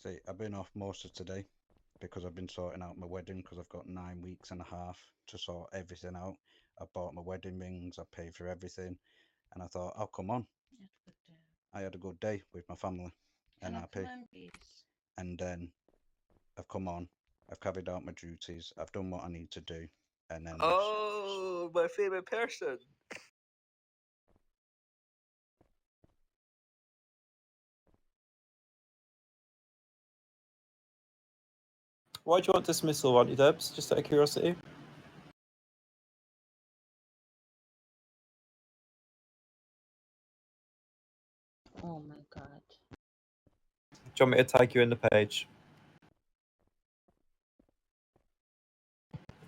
See, I've been off most of today because I've been sorting out my wedding because I've got 9 weeks and a half to sort everything out. I bought my wedding rings, I paid for everything, and I thought, oh, come on. I had a good day with my family and happy. And then I've come on, I've carried out my duties, I've done what I need to do, and then Oh, my favorite person. Why do you want dismissal, Auntie Debs? Just out of curiosity. Oh my god. Do you want me to tag you in the page?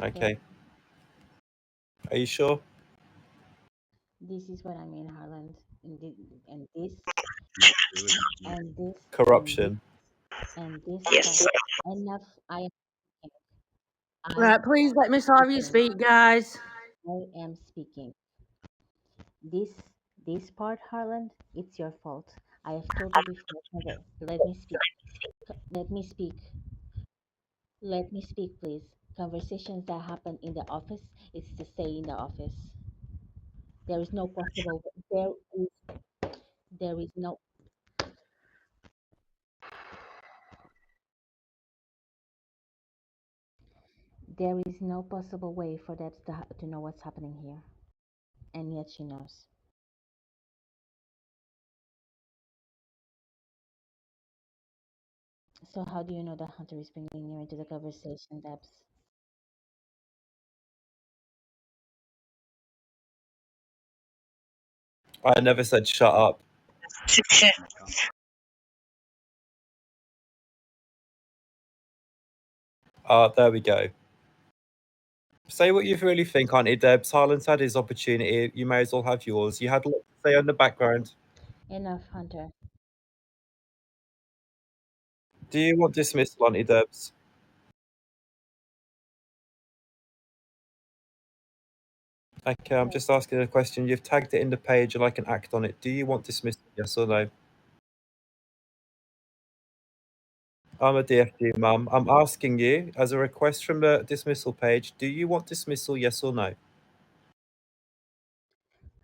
Okay. Are you sure? This is what I mean, Harland. And this and this Corruption. and this Yes. enough. I Right, please let Miss Harvey speak, guys. am speaking. This part, Harland, it's your fault. I have told you before. Let me speak. Let me speak. Let me speak, please. Conversations that happen in the office, it's to stay in the office. There is no possible. There is no. There is no possible way for that to know what's happening here, and yet she knows. So how do you know that Hunter is bringing you into the conversation, Debs? I never said shut up. There we go. Say what you really think, Auntie Debs. Harlan's had his opportunity. You may as well have yours. You had a lot to say on the background. Enough, Hunter. Do you want dismissal, Auntie Debs? Okay, I'm just asking a question. You've tagged it in the page and I can act on it. Do you want dismissal, yes or no? I'm a DFD, Mum. I'm asking you, as a request from the dismissal page, do you want dismissal, yes or no?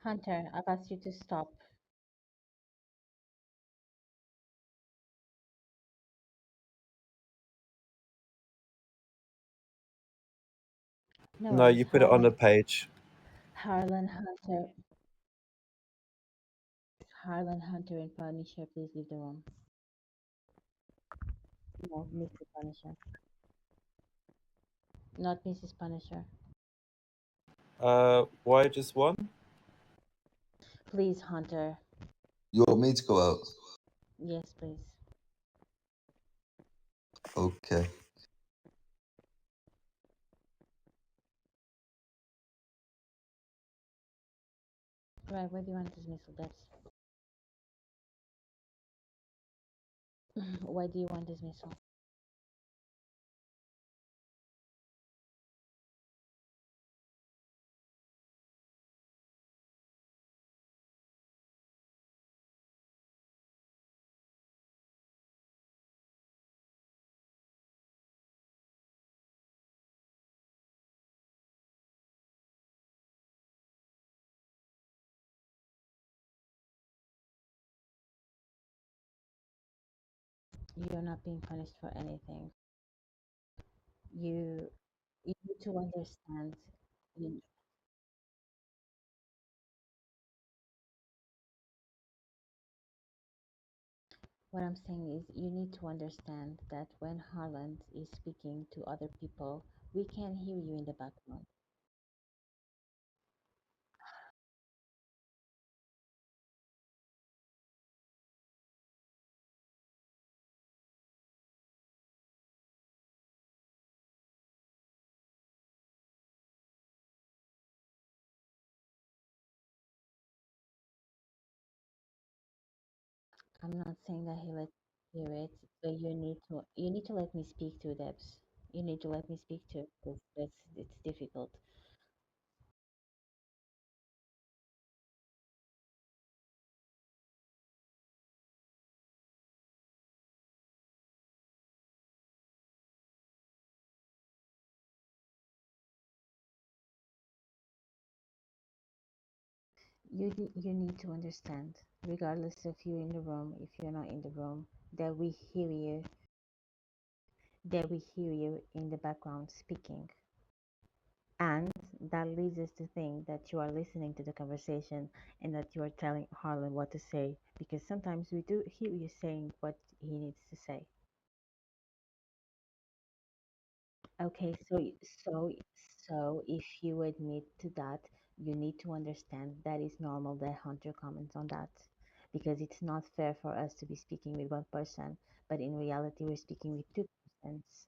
Hunter, I've asked you to stop. No No, worries, you put it on the page. Harlan Hunter. Harlan Hunter and Punisher, please leave the room. No, Mrs. Punisher. Not Mrs. Punisher. Why just one? Please, Hunter. You want me to go out? Yes, please. Okay. Right, where do you want dismissal, Debs? Why do you want dismissal? You're not being punished for anything. You you need to understand. You, what I'm saying is you need to understand that when Harland is speaking to other people, we can hear you in the background. I'm not saying that he let you hear it, but you need to let me speak to Debs. You need to let me speak to because it's difficult. You need to understand, regardless if you're in the room, if you're not in the room, that we hear you, in the background speaking. And that leads us to think that you are listening to the conversation and that you are telling Harlan what to say, because sometimes we do hear you saying what he needs to say. Okay, so if you admit to that, you need to understand that is normal that Hunter comments on that, because it's not fair for us to be speaking with one person, but in reality we're speaking with two persons.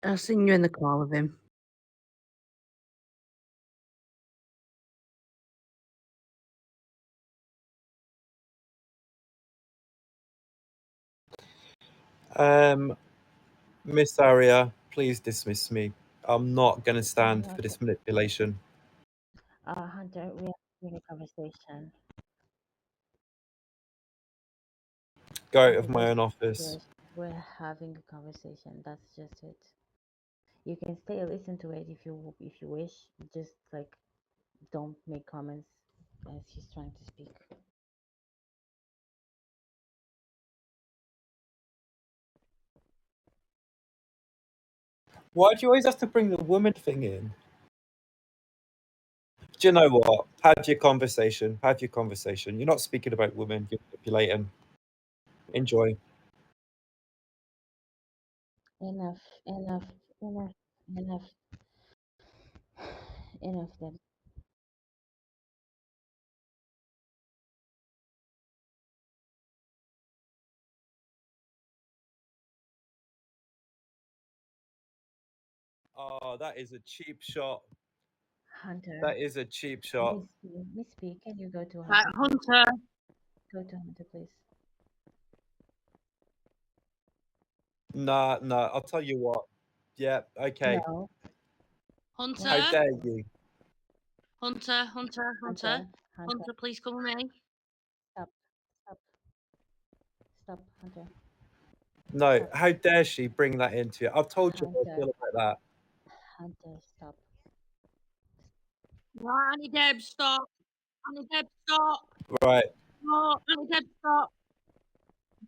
I've seen you in the car with him. Miss Aria, please dismiss me. I'm not going to stand for Okay. this manipulation. Hunter, we are having a conversation. Go out Okay, of my just own office. yes, we're having a conversation. That's just it. You can stay and listen to it if you wish. Just like don't make comments as he's trying to speak. Why do you always have to bring the woman thing in? Do you know what? Have your conversation. Have your conversation. You're not speaking about women. You're manipulating. Enjoy. Enough, enough, enough, enough, enough then. Oh, that is a cheap shot. Hunter, That is a cheap shot. Miss P, can you go to Right, Hunter, please? Hunter. Go to Hunter, please. Nah, I'll tell you what. Yeah, okay. No, Hunter. How dare you? Hunter. Hunter, Hunter, please come with me. stop, Hunter. No, Stop. how dare she bring that into it? I've told you how I Hunter, feel about that. Hunter, stop. No, Annie Deb, stop. Annie Deb, stop. Right. No, Annie Deb, stop.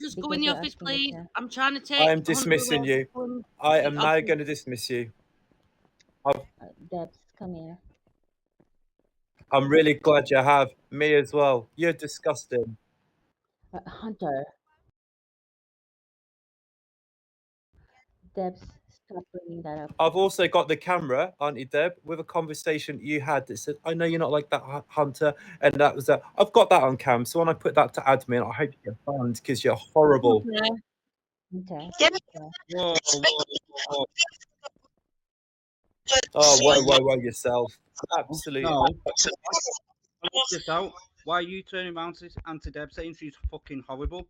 Just go in Because the you're office, asking me please. to. I'm trying to take I am Hunter dismissing away you. from I the am now office. going to dismiss you. Debs, come here. I'm really glad you have. Me as well. You're disgusting. Hunter, Debs, stop bringing that up. I've also got the camera, Auntie Deb, with a conversation you had that said, I know you're not like that, Hunter. And that was that. I've got that on cam. So when I put that to admin, I hope you get banned because you're horrible. Hunter. Whoa, whoa. Oh, whoa, yourself. Absolutely. No. Check this out. Why are you turning around to Auntie Deb saying she's fucking horrible?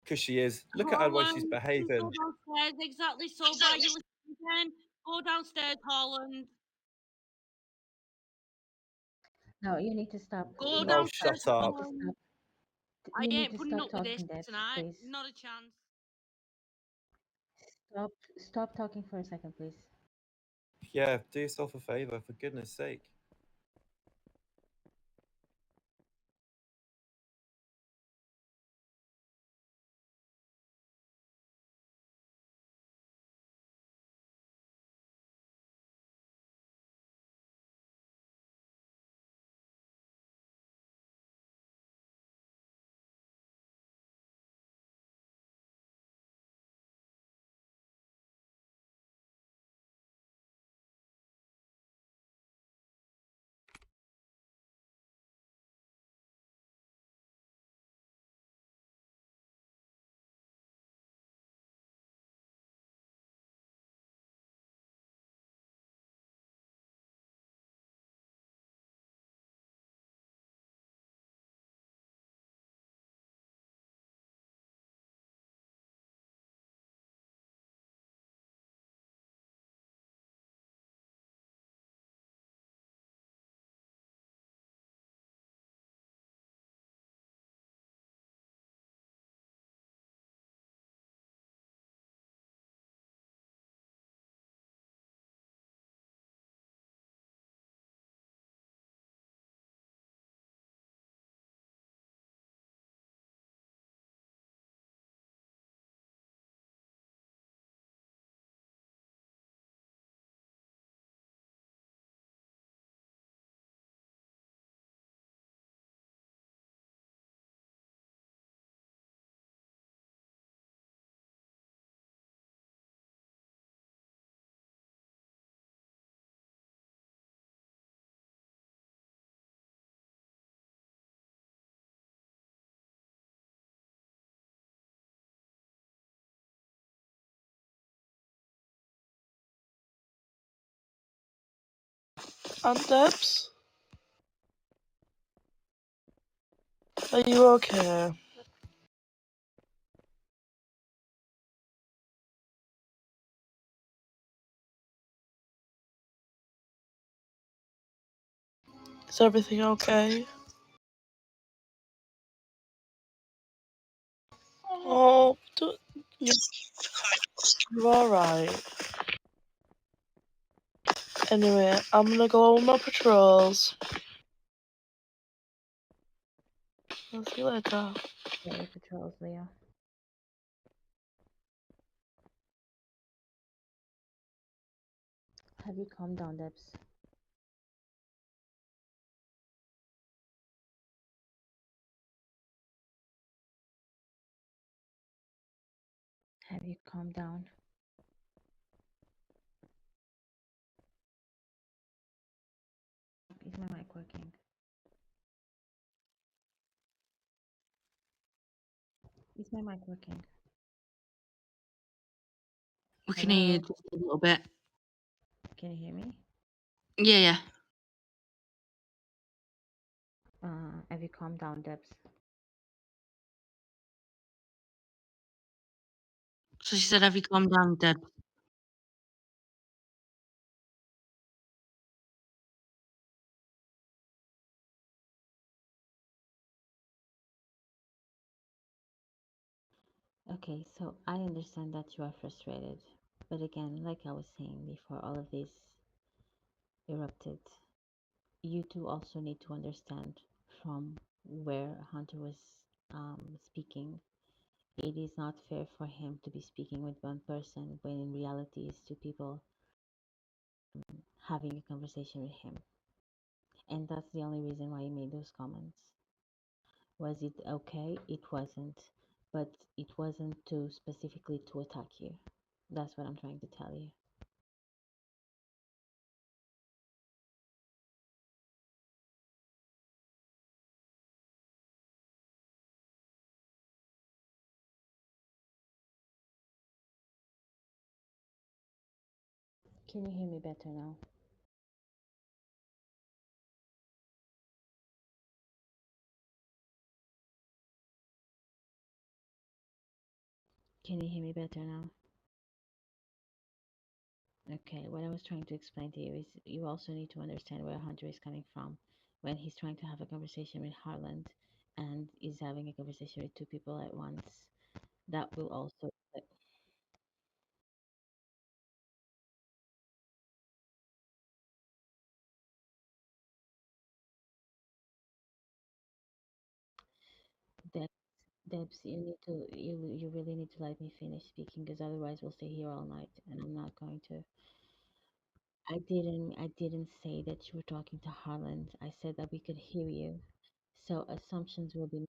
Because she is. Look at her way she's Holland, behaving. Go downstairs, exactly so. By you again. Go downstairs, Holland. No, you need to stop. Go You need Oh, to stop. shut up. You need to stop. I You need ain't to putting stop up with this talking, Debs, tonight. please. Not a chance. Stop talking for a second, please. Yeah, do yourself a favor, for goodness sake. And Debs? Are you okay? Is everything okay? Oh, you're alright. Anyway, I'm gonna go on my patrols. I'll see you later. Yeah, your patrols, Leo. Have you calmed down, Debs? Have you calmed down? Is my mic working? Is my mic working? We can hear you Hello? just a little bit. Can you hear me? Yeah. Have you calmed down, Debs? So she said, have you calmed down, Deb? Okay, so I understand that you are frustrated. But again, like I was saying before all of this erupted, you two also need to understand from where Hunter was speaking. It is not fair for him to be speaking with one person when in reality it's two people having a conversation with him. And that's the only reason why he made those comments. Was it okay? It wasn't. But it wasn't to specifically to attack you. That's what I'm trying to tell you. Can you hear me better now? Can you hear me better now? Okay, what I was trying to explain to you is you also need to understand where Hunter is coming from. when he's trying to have a conversation with Harland and is having a conversation with two people at once. That will also Debs, Debs, you really need to let me finish speaking because otherwise we'll stay here all night and I'm not going to. I didn't say that you were talking to Harland. I said that we could hear you. So assumptions will be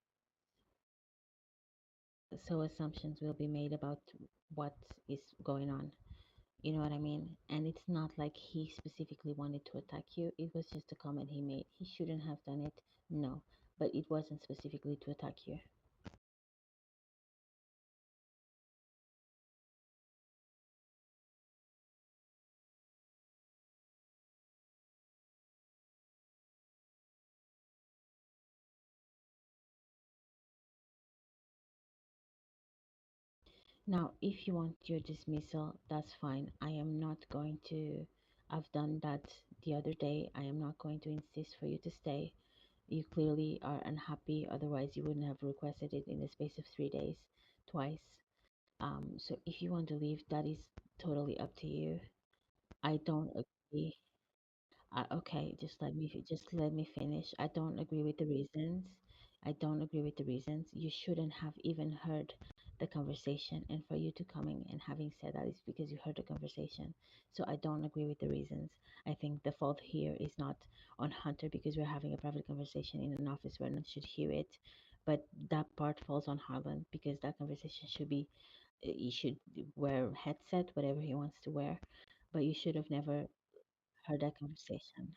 made about what is going on. You know what I mean? And it's not like he specifically wanted to attack you. It was just a comment he made. He shouldn't have done it. No, but it wasn't specifically to attack you. Now, if you want your dismissal, that's fine. I am not going to. I've done that the other day. I am not going to insist for you to stay. You clearly are unhappy, otherwise, you wouldn't have requested it in the space of 3 days, twice. So if you want to leave, that is totally up to you. I don't agree. Okay, just let me finish. I don't agree with the reasons. I don't agree with the reasons. You shouldn't have even heard the conversation, and for you to coming and having said that is because you heard the conversation. So I don't agree with the reasons. I think the fault here is not on Hunter because we're having a private conversation in an office where no one should hear it, but that part falls on Harlan because that conversation should be. He should wear headset, whatever he wants to wear, but you should have never heard that conversation.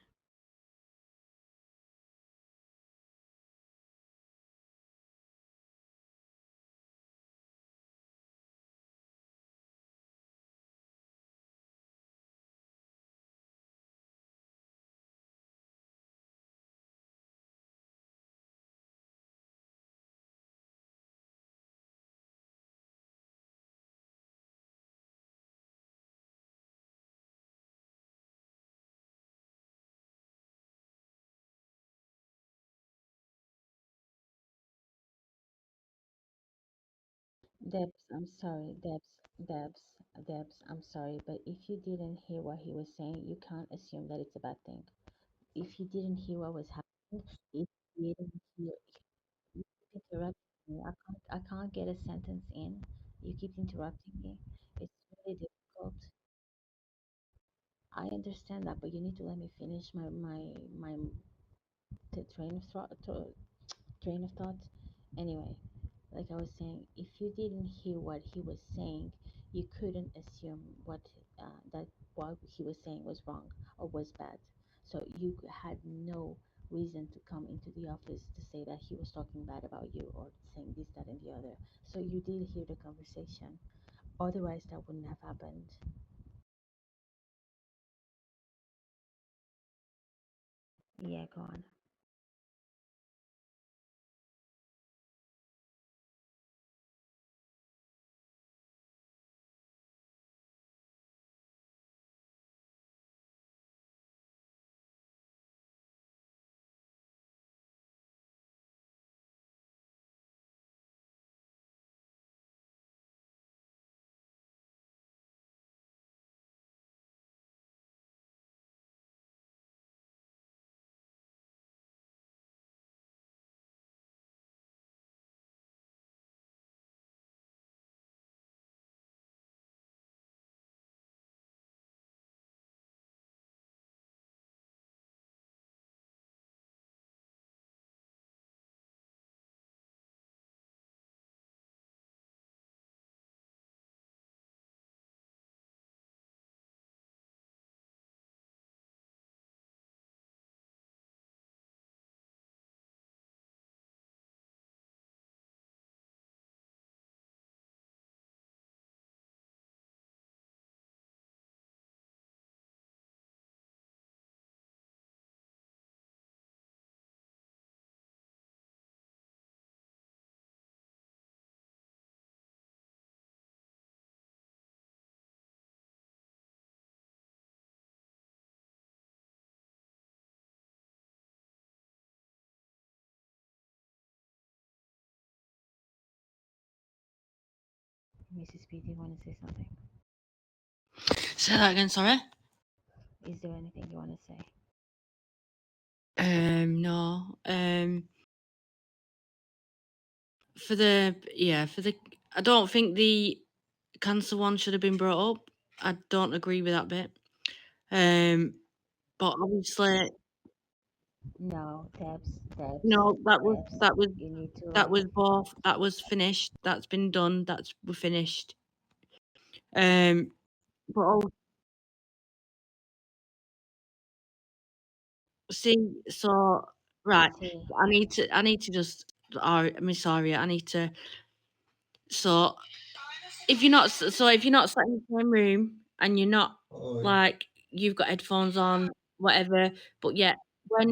Debs, Debs, I'm sorry, but if you didn't hear what he was saying, you can't assume that it's a bad thing. If you didn't hear what was happening, if you didn't hear, you keep interrupting me. I can't get a sentence in. You keep interrupting me. It's really difficult. I understand that, but you need to let me finish my train of thought. Anyway, like I was saying, if you didn't hear what he was saying, you couldn't assume that what he was saying was wrong or was bad. So you had no reason to come into the office to say that he was talking bad about you or saying this, that, and the other. So you did hear the conversation. Otherwise, that wouldn't have happened. Yeah, go on. Mrs. P, do you want to say something? Say that again, sorry. Is there anything you want to say? No. For the I don't think the cancer one should have been brought up. I don't agree with that bit. But obviously, No, Debs, no, Debs, that was you need to that was both. That was finished. That's been done. We're finished. But see, so right, see. I need to just. Miss Aria, I need to. So if you're not sat in the same room and you're not like you've got headphones on, whatever, but yeah, when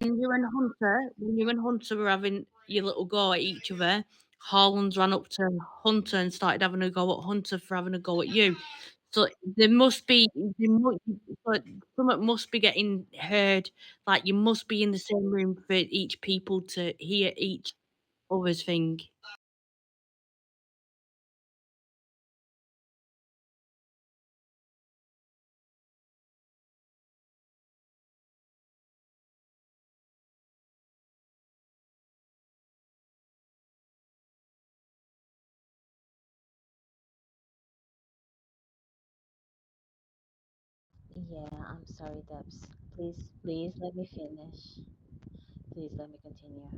you and Hunter were having your little go at each other, Harlands ran up to Hunter and started having a go at Hunter for having a go at you. So something must be getting heard. Like you must be in the same room for each people to hear each other's thing. Yeah, I'm sorry, Debs. Please let me finish. Please let me continue.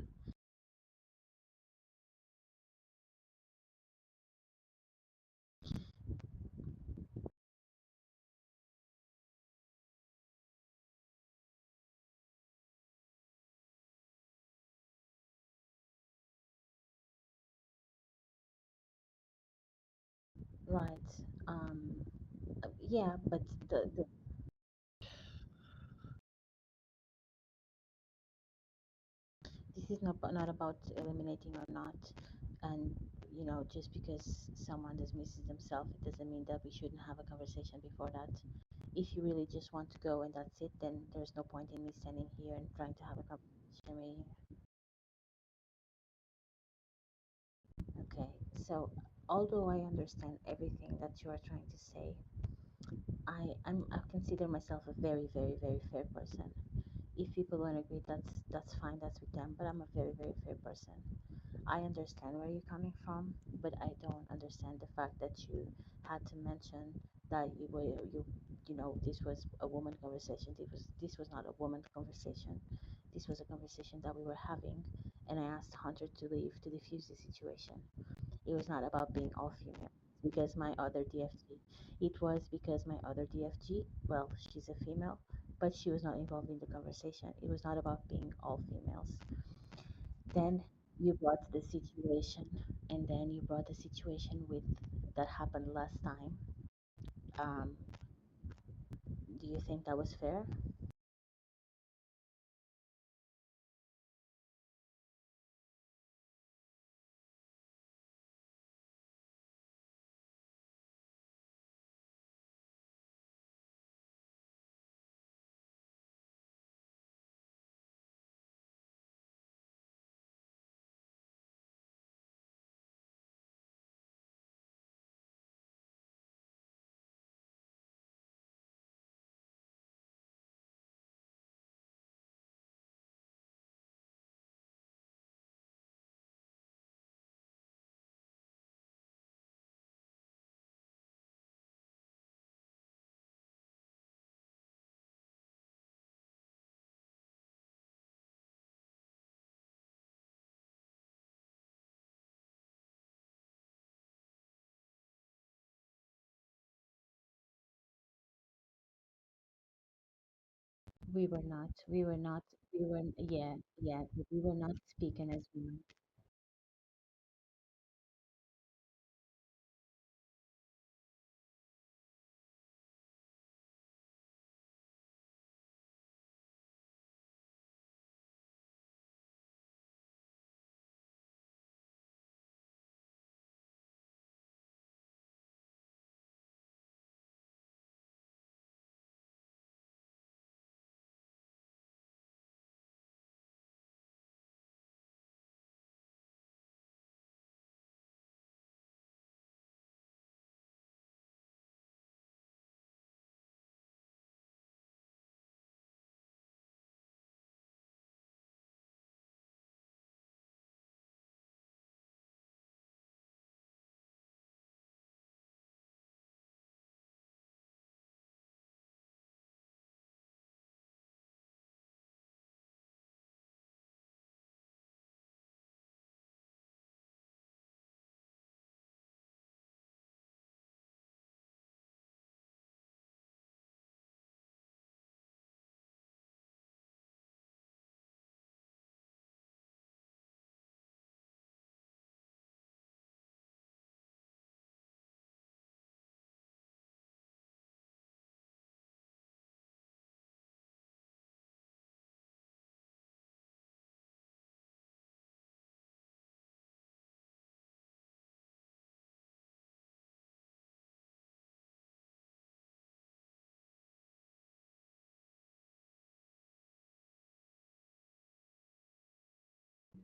Right. Yeah, but the this is not about eliminating or not. And just because someone dismisses themselves, it doesn't mean that we shouldn't have a conversation before that. If you really just want to go and that's it, then there's no point in me standing here and trying to have a conversation with you. Okay, so although I understand everything that you are trying to say, I consider myself a very, very, very fair person. If people don't agree, that's fine, that's with them. But I'm a very, very fair person. I understand where you're coming from, but I don't understand the fact that you had to mention that this was a woman conversation. This was not a woman conversation. This was a conversation that we were having, and I asked Hunter to leave to diffuse the situation. It was not about being all female because my other DFG. It was because my other DFG, well, she's a female, but she was not involved in the conversation. It was not about being all females. Then you brought the situation, and then you brought the situation with that happened last time. Um, do you think that was fair? We were not. We were not. We were. Yeah, yeah. We were not speaking as women.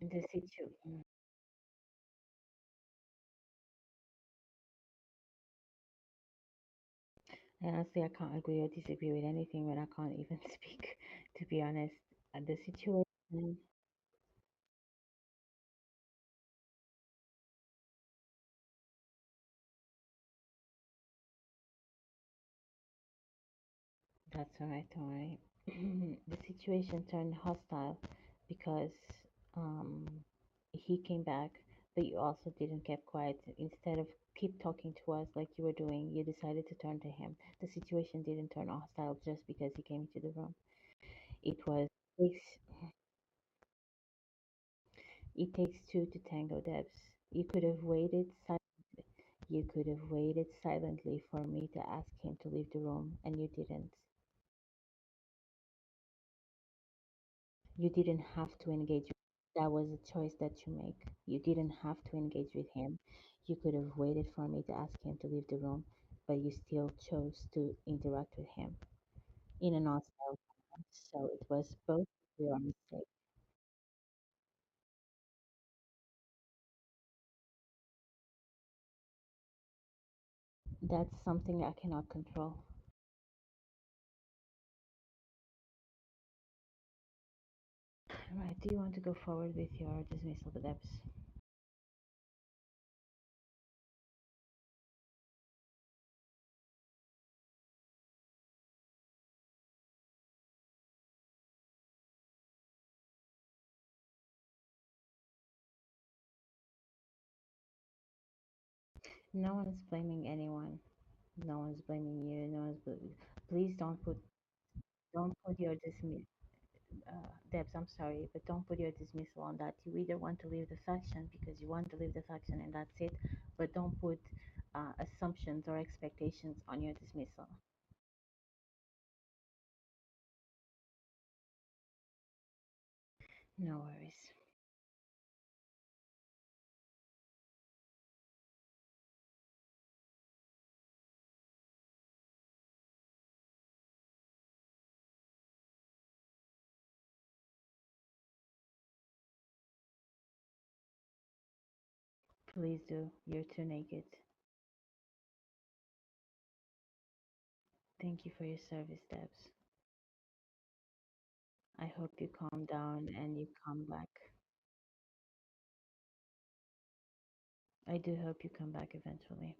The situation. Honestly, I can't agree or disagree with anything when I can't even speak, to be honest. The situation, that's alright, don't worry. The situation turned hostile because um, he came back, but you also didn't keep quiet. Instead of keep talking to us like you were doing, you decided to turn to him. The situation didn't turn hostile just because he came into the room. It was takes it takes two to tango, Debs. You could have waited silently. You could have waited silently for me to ask him to leave the room, and you didn't. You didn't have to engage. That was a choice that you make. You didn't have to engage with him. You could have waited for me to ask him to leave the room, but you still chose to interact with him in an hostile manner. So it was both your mistake. That's something I cannot control. Right, do you want to go forward with your dismissal of the debts? No one's blaming anyone. No one's blaming you. No one's please don't put your dismiss Debs, I'm sorry, but don't put your dismissal on that. You either want to leave the faction because you want to leave the faction and that's it, but don't put assumptions or expectations on your dismissal. No worries. Please do. You're too naked. Thank you for your service, Debs. I hope you calm down and you come back. I do hope you come back eventually.